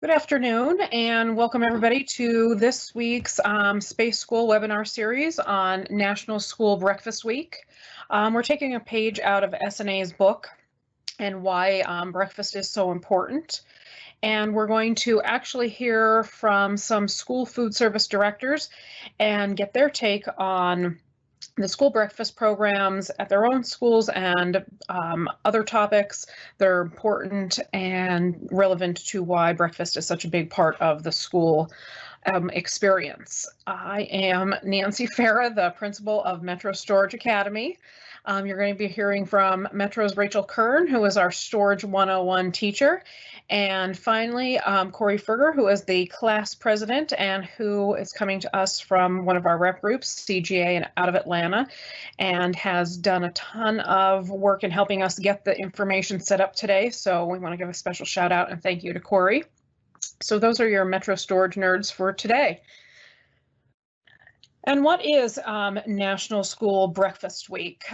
Good afternoon and welcome everybody to this week's Space School webinar series on National School Breakfast Week. We're taking a page out of SNA's book and why breakfast is so important. And we're going to actually hear from some school food service directors and get their take on the school breakfast programs at their own schools and other topics that are important and relevant to why breakfast is such a big part of the school experience. I am Nancy Farah, the principal of Metro Storage Academy. You're going to be hearing from Metro's Rachel Kern, who is our Storage 101 teacher. And finally, Corey Ferger, who is the class president and who is coming to us from one of our rep groups, CGA, and out of Atlanta, and has done a ton of work in helping us get the information set up today. So we want to give a special shout out and thank you to Corey. So those are your Metro Storage nerds for today. And what is National School Breakfast Week?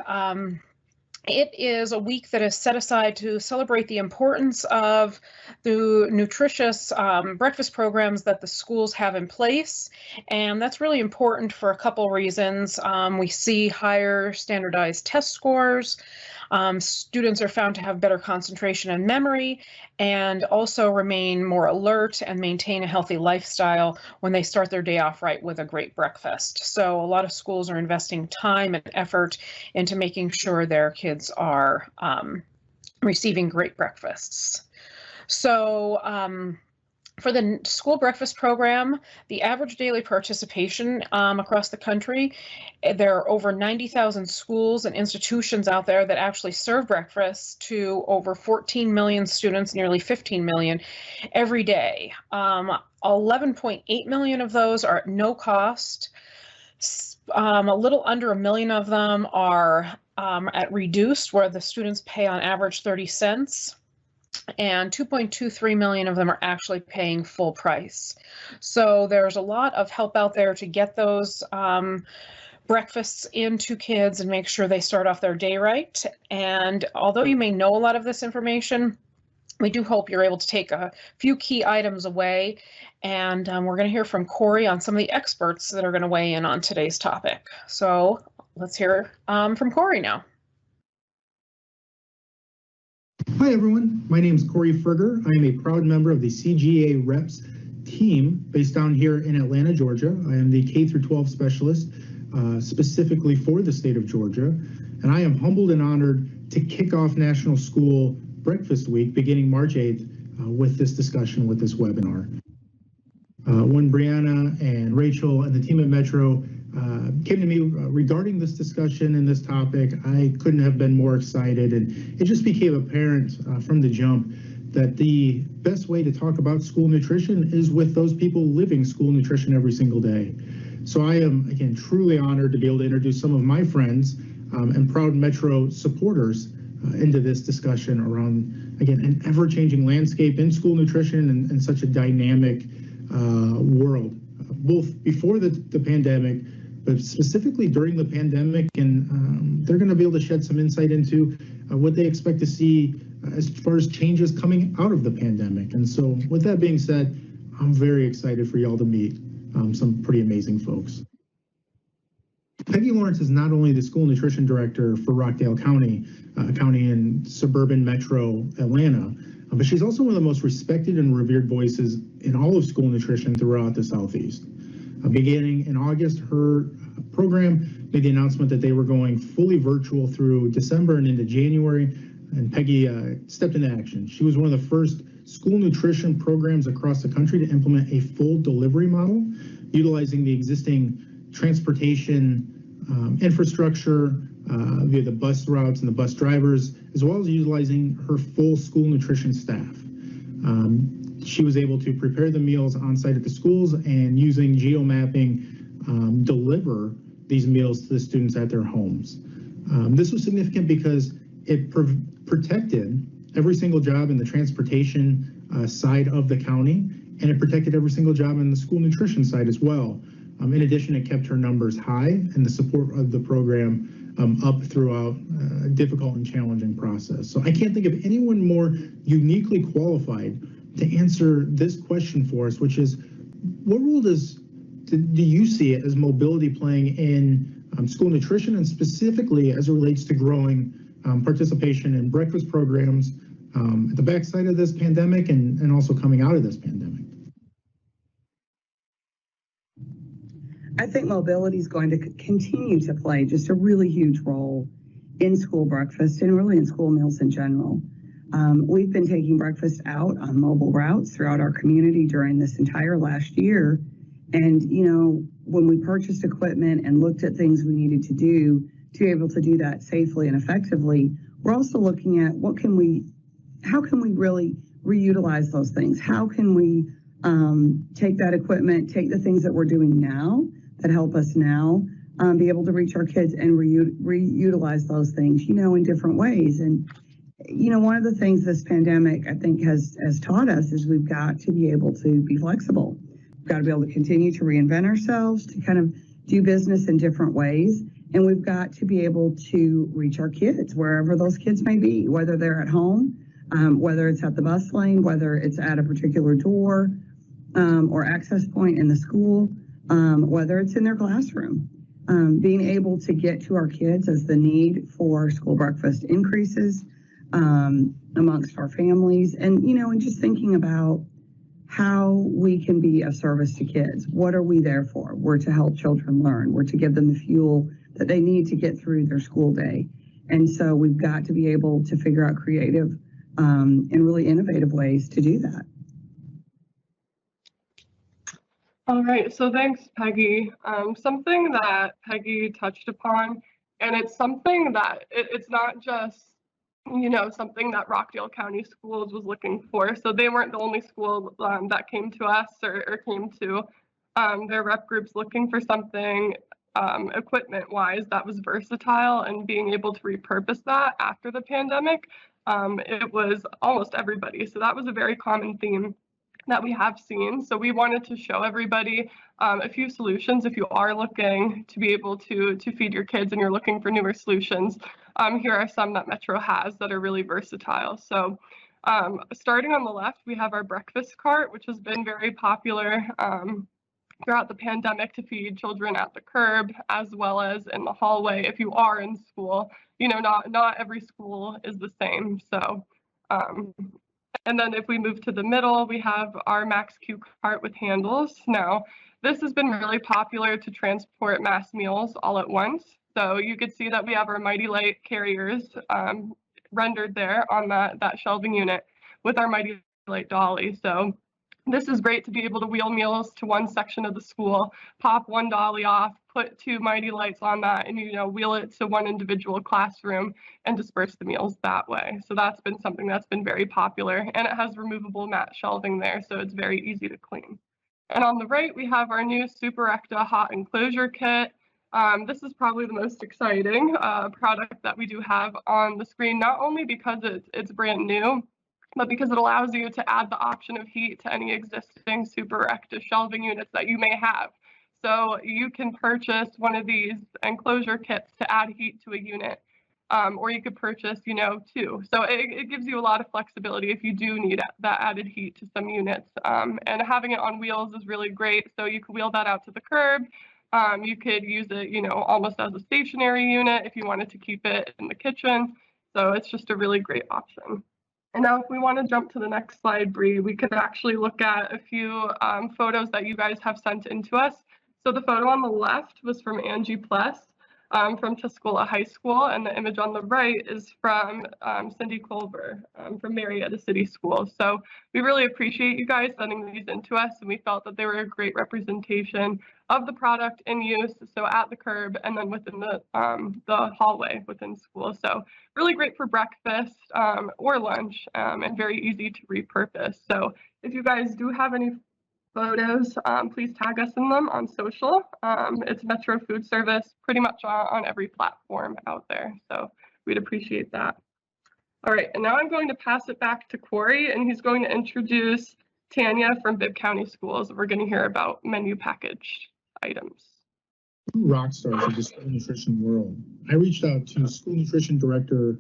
It is a week that is set aside to celebrate the importance of the nutritious breakfast programs that the schools have in place. And that's really important for a couple reasons. We see higher standardized test scores. Students are found to have better concentration and memory, and also remain more alert and maintain a healthy lifestyle when they start their day off right with a great breakfast. So a lot of schools are investing time and effort into making sure their kids are receiving great breakfasts. So for the school breakfast program, the average daily participation across the country, there are over 90,000 schools and institutions out there that actually serve breakfast to over 14 million students, nearly 15 million every day. 11.8 million of those are at no cost. A little under 1 million of them are at reduced, where the students pay on average 30 cents. And 2.23 million of them are actually paying full price. So there's a lot of help out there to get those breakfasts into kids and make sure they start off their day right. And although you may know a lot of this information, we do hope you're able to take a few key items away. And we're going to hear from Corey on some of the experts that are going to weigh in on today's topic. So let's hear from Corey now. Hi everyone, my name is Corey Ferger. I am a proud member of the CGA Reps team based down here in Atlanta, Georgia. I am the K-12 specialist specifically for the state of Georgia, and I am humbled and honored to kick off National School Breakfast Week beginning March 8th with this discussion, with this webinar. When Brianna and Rachel and the team at Metro came to me regarding this discussion and this topic, I couldn't have been more excited, and it just became apparent from the jump that the best way to talk about school nutrition is with those people living school nutrition every single day. So I am, again, truly honored to be able to introduce some of my friends and proud Metro supporters into this discussion around, again, an ever-changing landscape in school nutrition and such a dynamic world, both before the pandemic, but specifically during the pandemic, and they're going to be able to shed some insight into what they expect to see as far as changes coming out of the pandemic. And so with that being said, I'm very excited for y'all to meet some pretty amazing folks. Peggy Lawrence is not only the school nutrition director for Rockdale County, a county in suburban metro Atlanta, but she's also one of the most respected and revered voices in all of school nutrition throughout the Southeast. Beginning in August, her program made the announcement that they were going fully virtual through December and into January, and Peggy stepped into action. She was one of the first school nutrition programs across the country to implement a full delivery model, utilizing the existing transportation infrastructure via the bus routes and the bus drivers, as well as utilizing her full school nutrition staff. She was able to prepare the meals on site at the schools and using geomapping, deliver these meals to the students at their homes. This was significant because it protected every single job in the transportation side of the county, and it protected every single job in the school nutrition side as well. In addition, it kept her numbers high and the support of the program up throughout a difficult and challenging process. So I can't think of anyone more uniquely qualified to answer this question for us, which is, what role do you see it as mobility playing in school nutrition, and specifically as it relates to growing participation in breakfast programs at the backside of this pandemic and also coming out of this pandemic? I think mobility is going to continue to play just a really huge role in school breakfast and really in school meals in general. We've been taking breakfast out on mobile routes throughout our community during this entire last year. And, you know, when we purchased equipment and looked at things we needed to do to be able to do that safely and effectively, we're also looking at how can we really reutilize those things? How can we take that equipment, take the things that we're doing now that help us now, be able to reach our kids and reutilize those things, you know, in different ways. And, you know, one of the things this pandemic, I think, has taught us is we've got to be able to be flexible. We've got to be able to continue to reinvent ourselves, to kind of do business in different ways. And we've got to be able to reach our kids, wherever those kids may be, whether they're at home, whether it's at the bus lane, whether it's at a particular door or access point in the school, whether it's in their classroom. Being able to get to our kids as the need for school breakfast increases amongst our families, and, you know, and just thinking about how we can be of service to kids. What are we there for? We're to help children learn. We're to give them the fuel that they need to get through their school day. And so we've got to be able to figure out creative and really innovative ways to do that. All right, so thanks, Peggy. Something that Peggy touched upon, and it's something that it's not just, you know, something that Rockdale County Schools was looking for. So they weren't the only school that came to us or came to their rep groups looking for something equipment-wise that was versatile, and being able to repurpose that after the pandemic. It was almost everybody. So that was a very common theme that we have seen. So we wanted to show everybody a few solutions if you are looking to be able to feed your kids and you're looking for newer solutions. Here are some that Metro has that are really versatile. So starting on the left, we have our breakfast cart, which has been very popular throughout the pandemic to feed children at the curb as well as in the hallway if you are in school. You know, not every school is the same. So and then if we move to the middle, we have our Max Q cart with handles. Now, this has been really popular to transport mass meals all at once. So you could see that we have our Mighty Light carriers rendered there on that shelving unit with our Mighty Light dolly. So this is great to be able to wheel meals to one section of the school, pop one dolly off, put two Mighty Lights on that, and, you know, wheel it to one individual classroom and disperse the meals that way. So that's been something that's been very popular, and it has removable mat shelving there, so it's very easy to clean. And on the right, we have our new Super Ecta hot enclosure kit. This is probably the most exciting product that we do have on the screen, not only because it's brand new, but because it allows you to add the option of heat to any existing Super Ecta shelving units that you may have. So you can purchase one of these enclosure kits to add heat to a unit, or you could purchase, you know, two. So it gives you a lot of flexibility if you do need that added heat to some units. And having it on wheels is really great. So you can wheel that out to the curb. You could use it, you know, almost as a stationary unit if you wanted to keep it in the kitchen. So it's just a really great option. And now if we want to jump to the next slide, Bree, we could actually look at a few photos that you guys have sent in to us. So the photo on the left was from Angie Pless from Tuscola High School, and the image on the right is from Cindy Culver from Marietta City School. So we really appreciate you guys sending these in to us, and we felt that they were a great representation of the product in use, so at the curb and then within the hallway within school. So really great for breakfast or lunch, and very easy to repurpose. So if you guys do have any photos, please tag us in them on social. It's Metro Foodservice pretty much on every platform out there. So we'd appreciate that. All right, and now I'm going to pass it back to Corey, and he's going to introduce Tanya from Bibb County Schools. We're going to hear about menu packaged items. Rock stars of the school nutrition world. I reached out to School Nutrition Director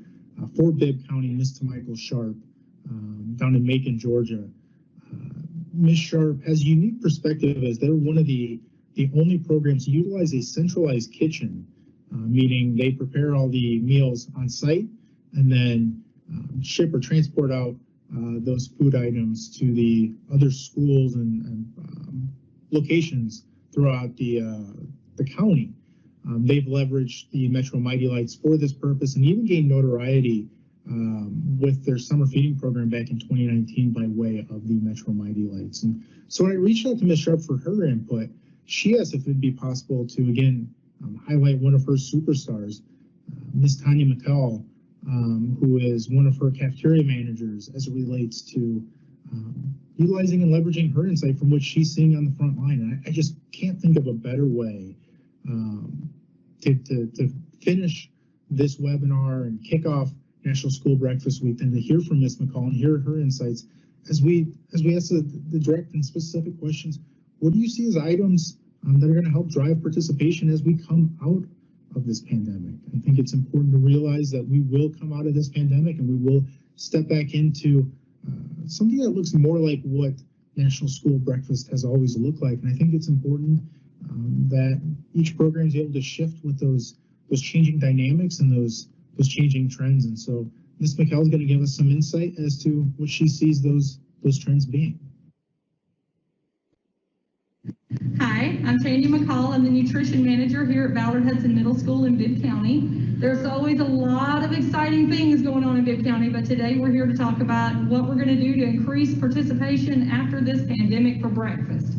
for Bibb County, Ms. Michael Sharp, down in Macon, Georgia. Ms. Sharp has a unique perspective as they're one of the only programs to utilize a centralized kitchen, meaning they prepare all the meals on site and then ship or transport out those food items to the other schools and locations throughout the county. They've leveraged the Metro Mighty Lights for this purpose and even gained notoriety with their summer feeding program back in 2019 by way of the Metro Mighty Lights. And so when I reached out to Ms. Sharp for her input, she asked if it'd be possible to, again, highlight one of her superstars, Ms. Tanya McCall, who is one of her cafeteria managers as it relates to utilizing and leveraging her insight from what she's seeing on the front line. And I just can't think of a better way to finish this webinar and kick off National School Breakfast Week than to hear from Ms. McCall and hear her insights as we ask the direct and specific questions. What do you see as items that are going to help drive participation as we come out of this pandemic? I think it's important to realize that we will come out of this pandemic and we will step back into something that looks more like what National School Breakfast has always looked like. And I think it's important that each program is able to shift with those changing dynamics and those changing trends. And so Ms. McCall is going to give us some insight as to what she sees those trends being. Hi, I'm Tanya McCall. I'm the nutrition manager here at Ballard Hudson Middle School in Bibb County. There's always a lot of exciting things going on in Bibb County, but today we're here to talk about what we're going to do to increase participation after this pandemic for breakfast.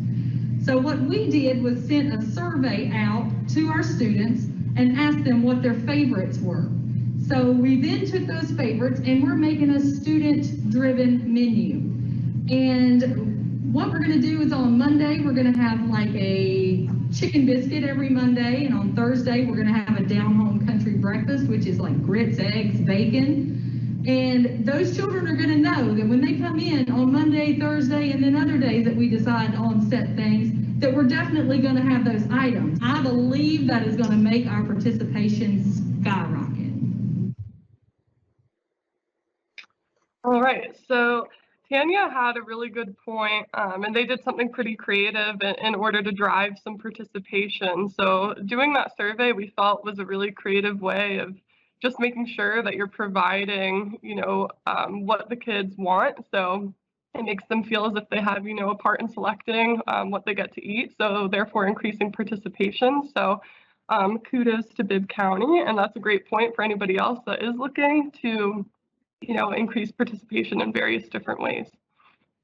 So what we did was sent a survey out to our students and asked them what their favorites were. So we then took those favorites and we're making a student-driven menu. And what we're going to do is on Monday, we're going to have like a chicken biscuit every Monday. And on Thursday, we're going to have a down-home country breakfast, which is like grits, eggs, bacon. And those children are going to know that when they come in on Monday, Thursday, and then other days that we decide on set things, that we're definitely going to have those items. I believe that is going to make our participation skyrocket. All right, so Tanya had a really good point, and they did something pretty creative in order to drive some participation. So doing that survey, we felt was a really creative way of just making sure that you're providing, what the kids want. So it makes them feel as if they have, a part in selecting what they get to eat. So therefore increasing participation. So kudos to Bibb County, and that's a great point for anybody else that is looking to increase participation in various different ways.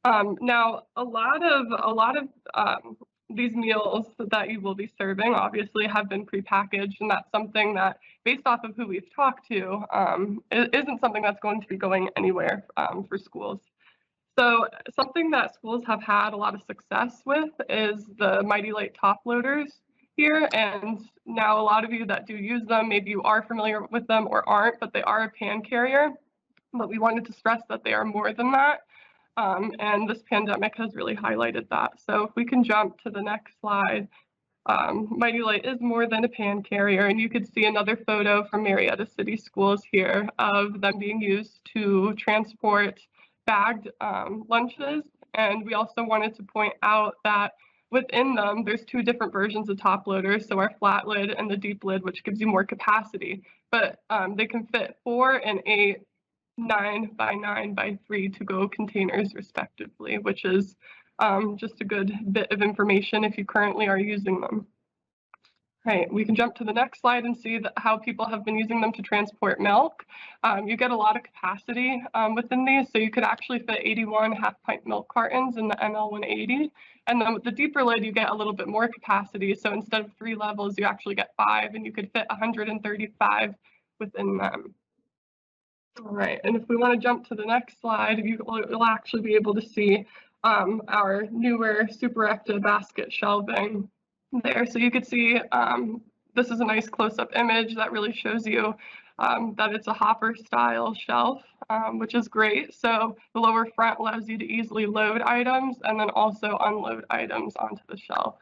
Now, a lot of these meals that you will be serving obviously have been prepackaged, and that's something that, based off of who we've talked to, isn't something that's going to be going anywhere for schools. So something that schools have had a lot of success with is the Mighty Light top loaders here, and now a lot of you that do use them, maybe you are familiar with them or aren't, but they are a pan carrier. But we wanted to stress that they are more than that. And this pandemic has really highlighted that. So if we can jump to the next slide, Mighty Light is more than a pan carrier. And you could see another photo from Marietta City Schools here of them being used to transport bagged lunches. And we also wanted to point out that within them, there's two different versions of top loaders. So our flat lid and the deep lid, which gives you more capacity. But they can fit 4 and 8 9x9x3 to-go containers respectively, which is just a good bit of information if you currently are using them. Right, we can jump to the next slide and see how people have been using them to transport milk. You get a lot of capacity within these, so you could actually fit 81 half-pint milk cartons in the ML180. And then with the deeper lid, you get a little bit more capacity. So instead of 3 levels, you actually get 5, and you could fit 135 within them. All right, and if we want to jump to the next slide, you'll actually be able to see our newer Super Active basket shelving there. So you could see this is a nice close-up image that really shows you that it's a hopper style shelf, which is great. So the lower front allows you to easily load items and then also unload items onto the shelf.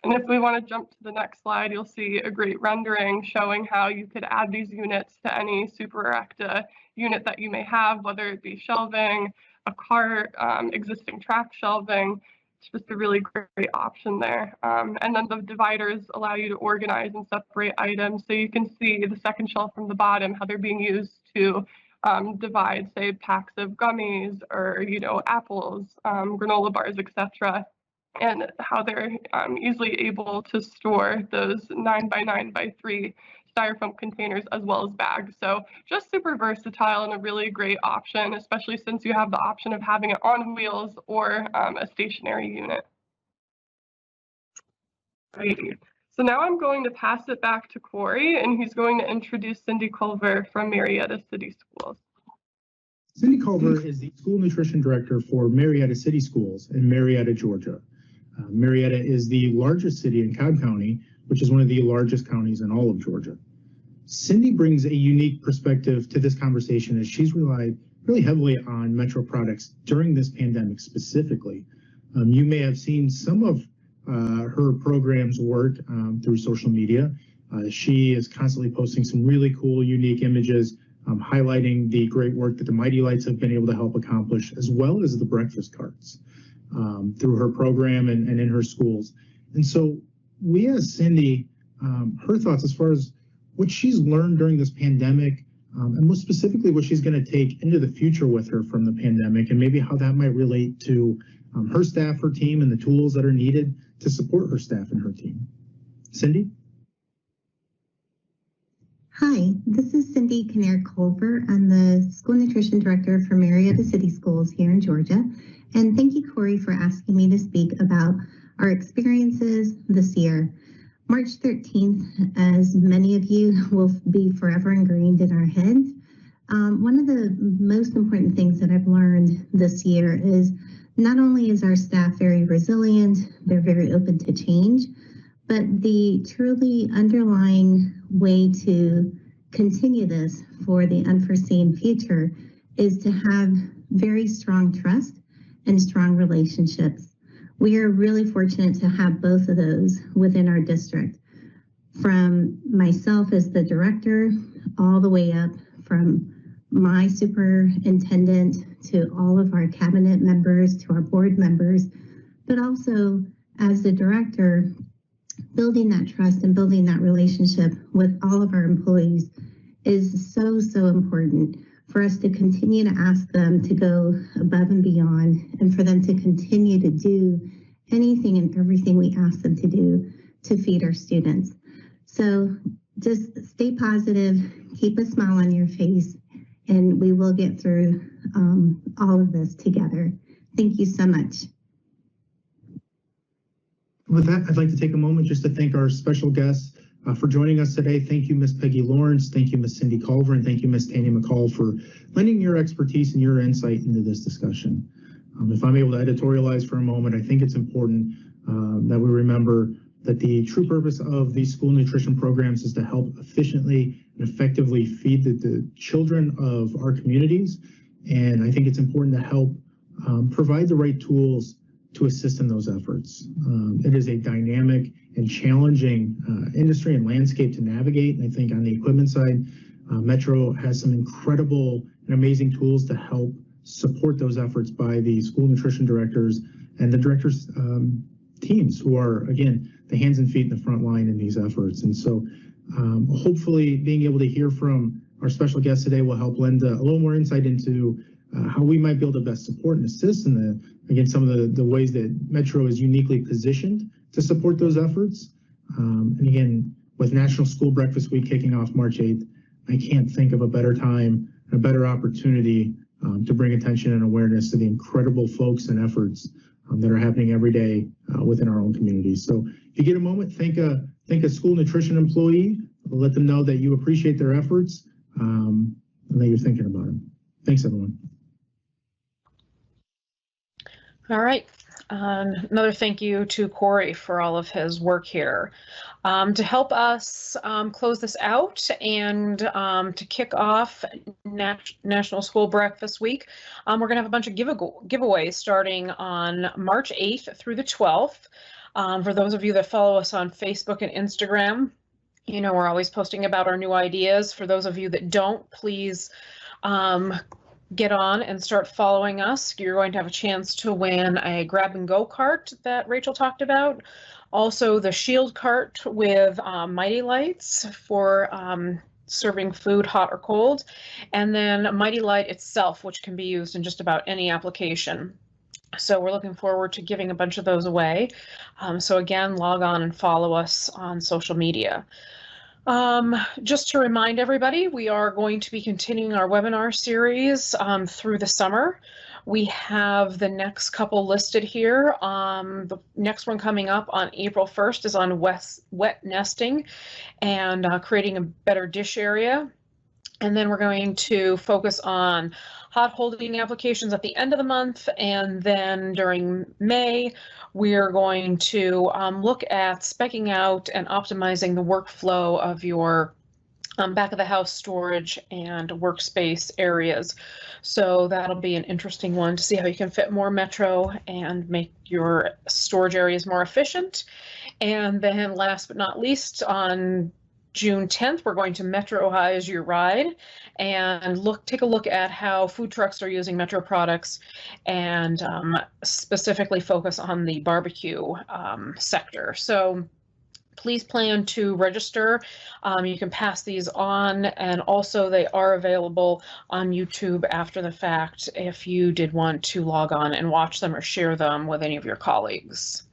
And if we want to jump to the next slide, you'll see a great rendering showing how you could add these units to any Super Acta unit that you may have, whether it be shelving, a cart, existing track shelving. It's just a really great option there. And then the dividers allow you to organize and separate items. So you can see the second shelf from the bottom, how they're being used to divide, say, packs of gummies or, apples, granola bars, etc., and how they're easily able to store those 9x9x3 styrofoam containers as well as bags. So just super versatile and a really great option, especially since you have the option of having it on wheels or a stationary unit. Alrighty. So now I'm going to pass it back to Corey, and he's going to introduce Cindy Culver from Marietta City Schools. Cindy Culver is the School Nutrition Director for Marietta City Schools in Marietta, Georgia. Marietta is the largest city in Cobb County, which is one of the largest counties in all of Georgia. Cindy brings a unique perspective to this conversation as she's relied really heavily on Metro products during this pandemic specifically. You may have seen some of her program's work through social media. She is constantly posting some really cool, unique images highlighting the great work that the Mighty Lights have been able to help accomplish, as well as the breakfast carts through her program and in her schools. And so we asked Cindy her thoughts as far as what she's learned during this pandemic, and most specifically what she's going to take into the future with her from the pandemic, and maybe how that might relate to her staff, her team, and the tools that are needed to support her staff and her team. Cindy? Hi, this is Cindy Culver. I'm the School Nutrition Director for Marietta City Schools here in Georgia. And thank you, Corey, for asking me to speak about our experiences this year. March 13th, as many of you will be forever ingrained in our heads. One of the most important things that I've learned this year is not only is our staff very resilient, they're very open to change, but the truly underlying way to continue this for the unforeseen future is to have very strong trust and strong relationships. We are really fortunate to have both of those within our district. From myself as the director, all the way up from my superintendent to all of our cabinet members, to our board members, but also as the director, building that trust and building that relationship with all of our employees is so important for us to continue to ask them to go above and beyond, and for them to continue to do anything and everything we ask them to do to feed our students. So just stay positive, keep a smile on your face, and we will get through all of this together. Thank you so much. With that, I'd like to take a moment just to thank our special guests for joining us today. Thank you, Ms. Peggy Lawrence. Thank you, Ms. Cindy Culver, and thank you, Ms. Tanya McCall, for lending your expertise and your insight into this discussion. If I'm able to editorialize for a moment, I think it's important that we remember that the true purpose of these school nutrition programs is to help efficiently and effectively feed the children of our communities. And I think it's important to help provide the right tools to assist in those efforts. It is a dynamic and challenging industry and landscape to navigate. And I think on the equipment side, Metro has some incredible and amazing tools to help support those efforts by the school nutrition directors and the directors' teams, who are, again, the hands and feet in the front line in these efforts. And so hopefully being able to hear from our special guests today will help lend a little more insight into how we might be able to best support and assist in again, some of the ways that Metro is uniquely positioned to support those efforts. And again, with National School Breakfast Week kicking off March 8th, I can't think of a better time and a better opportunity to bring attention and awareness to the incredible folks and efforts that are happening every day within our own communities. So if you get a moment, thank a school nutrition employee, let them know that you appreciate their efforts and that you're thinking about them. Thanks, everyone. All right. Another thank you to Corey for all of his work here. To help us close this out and to kick off National School Breakfast Week, we're going to have a bunch of giveaways starting on March 8th through the 12th. For those of you that follow us on Facebook and Instagram, you know we're always posting about our new ideas. For those of you that don't, please get on and start following us. You're going to have a chance to win a grab and go cart that Rachel talked about. Also the shield cart with Mighty Lights for serving food hot or cold, and then Mighty Light itself, which can be used in just about any application. So we're looking forward to giving a bunch of those away. So again, log on and follow us on social media. Just to remind everybody, we are going to be continuing our webinar series through the summer. We have the next couple listed here. The next one coming up on April 1st is on wet nesting and creating a better dish area. And then we're going to focus on hot holding applications at the end of the month. And then during May, we're going to look at speccing out and optimizing the workflow of your back of the house storage and workspace areas. So that'll be an interesting one to see how you can fit more Metro and make your storage areas more efficient. And then last but not least, on June 10th, we're going to Metroize your ride and take a look at how food trucks are using Metro products and specifically focus on the barbecue sector. So please plan to register. You can pass these on, and also they are available on YouTube after the fact if you did want to log on and watch them or share them with any of your colleagues.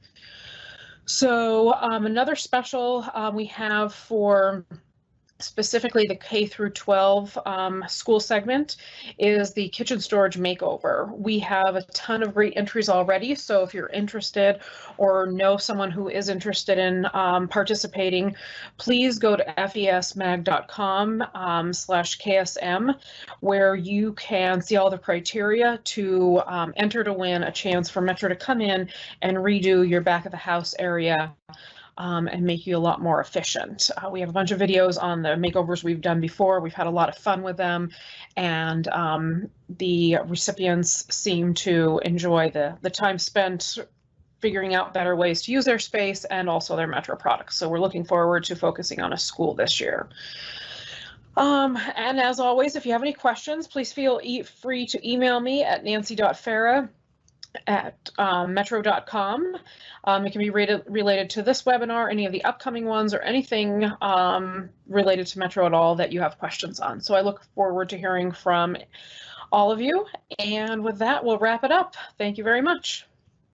So another special we have for specifically the K through 12 school segment is the kitchen storage makeover. We have a ton of great entries already, so if you're interested or know someone who is interested in participating, please go to fesmag.com/KSM, where you can see all the criteria to enter to win a chance for Metro to come in and redo your back of the house area and make you a lot more efficient. We have a bunch of videos on the makeovers we've done before. We've had a lot of fun with them, and the recipients seem to enjoy the time spent figuring out better ways to use their space and also their Metro products. So we're looking forward to focusing on a school this year. And as always, if you have any questions, please feel free to email me at nancy.farah@metro.com. It can be related to this webinar, any of the upcoming ones, or anything related to Metro at all that you have questions on. So I look forward to hearing from all of you. And with that, we'll wrap it up. Thank you very much.